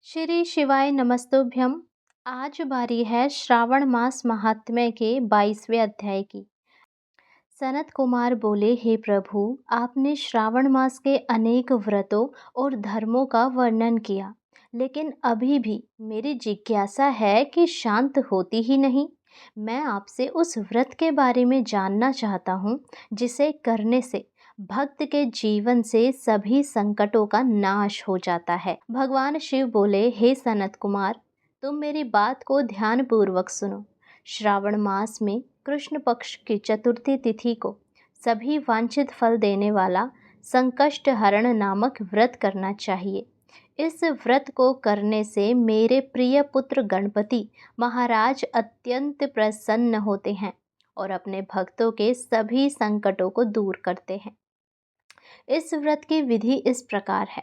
श्री शिवाय नमस्तुभ्यम। आज बारी है श्रावण मास महात्म्य के 22वें अध्याय की। सनत कुमार बोले, हे प्रभु, आपने श्रावण मास के अनेक व्रतों और धर्मों का वर्णन किया, लेकिन अभी भी मेरी जिज्ञासा है कि शांत होती ही नहीं। मैं आपसे उस व्रत के बारे में जानना चाहता हूँ जिसे करने से भक्त के जीवन से सभी संकटों का नाश हो जाता है। भगवान शिव बोले, हे सनत कुमार, तुम मेरी बात को ध्यानपूर्वक सुनो। श्रावण मास में कृष्ण पक्ष की चतुर्थी तिथि को सभी वांछित फल देने वाला संकष्ट हरण नामक व्रत करना चाहिए। इस व्रत को करने से मेरे प्रिय पुत्र गणपति महाराज अत्यंत प्रसन्न होते हैं और अपने भक्तों के सभी संकटों को दूर करते हैं। इस व्रत की विधि इस प्रकार है।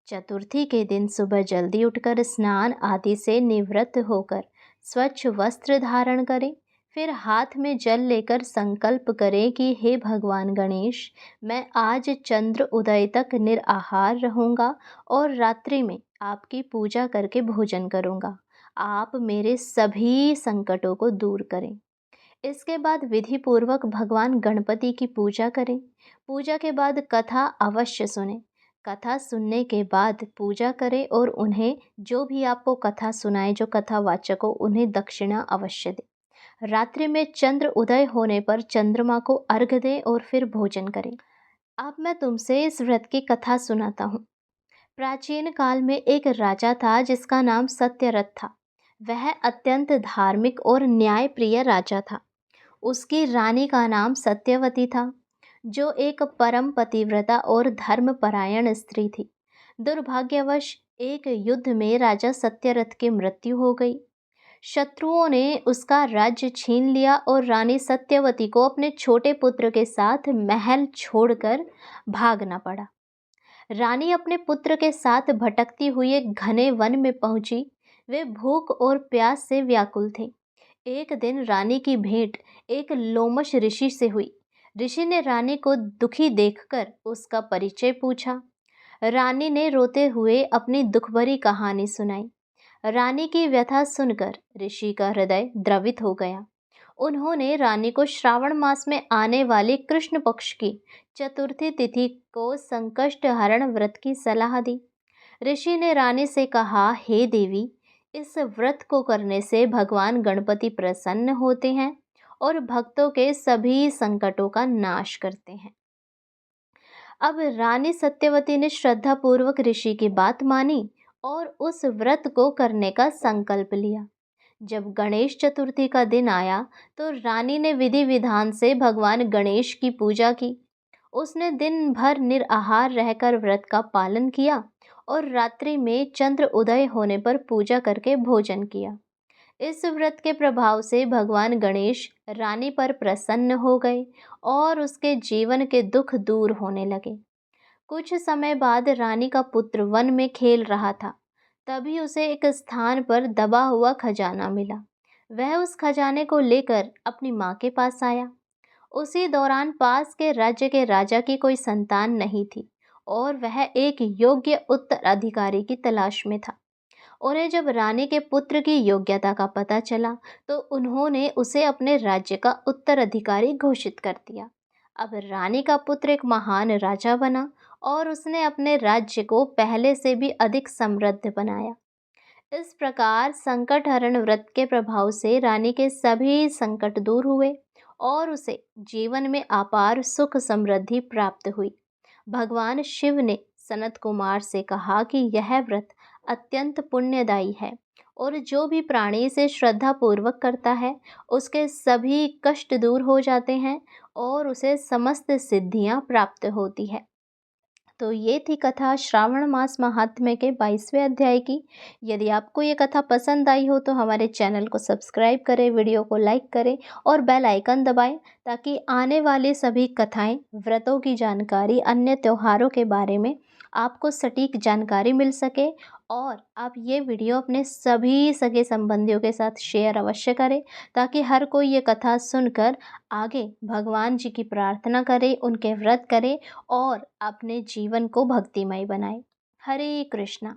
चतुर्थी के दिन सुबह जल्दी उठकर स्नान आदि से निवृत्त होकर स्वच्छ वस्त्र धारण करें। फिर हाथ में जल लेकर संकल्प करें कि हे भगवान गणेश, मैं आज चंद्र उदय तक निराहार रहूँगा और रात्रि में आपकी पूजा करके भोजन करूँगा। आप मेरे सभी संकटों को दूर करें। इसके बाद विधि पूर्वक भगवान गणपति की पूजा करें। पूजा के बाद कथा अवश्य सुनें। कथा सुनने के बाद पूजा करें और उन्हें जो भी आपको कथा सुनाए, जो कथावाचक हो, उन्हें दक्षिणा अवश्य दें। रात्रि में चंद्र उदय होने पर चंद्रमा को अर्घ्य दें और फिर भोजन करें। अब मैं तुमसे इस व्रत की कथा सुनाता हूँ। प्राचीन काल में एक राजा था जिसका नाम सत्यरथ था। वह अत्यंत धार्मिक और न्यायप्रिय राजा था। उसकी रानी का नाम सत्यवती था, जो एक परम पतिव्रता और धर्मपरायण स्त्री थी। दुर्भाग्यवश एक युद्ध में राजा सत्यरथ की मृत्यु हो गई। शत्रुओं ने उसका राज्य छीन लिया और रानी सत्यवती को अपने छोटे पुत्र के साथ महल छोड़कर भागना पड़ा। रानी अपने पुत्र के साथ भटकती हुई एक घने वन में पहुंची। वे भूख और प्यास से व्याकुल थे। एक दिन रानी की भेंट एक लोमश ऋषि से हुई। ऋषि ने रानी को दुखी देखकर उसका परिचय पूछा। रानी ने रोते हुए अपनी दुखभरी कहानी सुनाई। रानी की व्यथा सुनकर ऋषि का हृदय द्रवित हो गया। उन्होंने रानी को श्रावण मास में आने वाली कृष्ण पक्ष की चतुर्थी तिथि को संकष्ट हरण व्रत की सलाह दी। ऋषि ने रानी से कहा, हे देवी, इस व्रत को करने से भगवान गणपति प्रसन्न होते हैं और भक्तों के सभी संकटों का नाश करते हैं। अब रानी सत्यवती ने श्रद्धापूर्वक ऋषि की बात मानी और उस व्रत को करने का संकल्प लिया। जब गणेश चतुर्थी का दिन आया तो रानी ने विधि विधान से भगवान गणेश की पूजा की। उसने दिन भर निराहार रहकर व्रत का पालन किया और रात्रि में चंद्र उदय होने पर पूजा करके भोजन किया। इस व्रत के प्रभाव से भगवान गणेश रानी पर प्रसन्न हो गए और उसके जीवन के दुख दूर होने लगे। कुछ समय बाद रानी का पुत्र वन में खेल रहा था। तभी उसे एक स्थान पर दबा हुआ खजाना मिला। वह उस खजाने को लेकर अपनी माँ के पास आया। उसी दौरान पास के राज्य के राजा की कोई संतान नहीं थी और वह एक योग्य उत्तराधिकारी की तलाश में था। उन्हें जब रानी के पुत्र की योग्यता का पता चला तो उन्होंने उसे अपने राज्य का उत्तराधिकारी घोषित कर दिया। अब रानी का पुत्र एक महान राजा बना और उसने अपने राज्य को पहले से भी अधिक समृद्ध बनाया। इस प्रकार संकट हरण व्रत के प्रभाव से रानी के सभी संकट दूर हुए और उसे जीवन में अपार सुख समृद्धि प्राप्त हुई। भगवान शिव ने सनत कुमार से कहा कि यह व्रत अत्यंत पुण्यदायी है और जो भी प्राणी इसे श्रद्धा पूर्वक करता है उसके सभी कष्ट दूर हो जाते हैं और उसे समस्त सिद्धियां प्राप्त होती है। तो ये थी कथा श्रावण मास महात्म्य के 22वें अध्याय की। यदि आपको ये कथा पसंद आई हो तो हमारे चैनल को सब्सक्राइब करें, वीडियो को लाइक करें और बेल आइकन दबाएं ताकि आने वाली सभी कथाएं, व्रतों की जानकारी, अन्य त्योहारों के बारे में आपको सटीक जानकारी मिल सके। और आप ये वीडियो अपने सभी सगे संबंधियों के साथ शेयर अवश्य करें ताकि हर कोई ये कथा सुनकर आगे भगवान जी की प्रार्थना करे, उनके व्रत करे और अपने जीवन को भक्तिमय बनाए। हरे कृष्णा।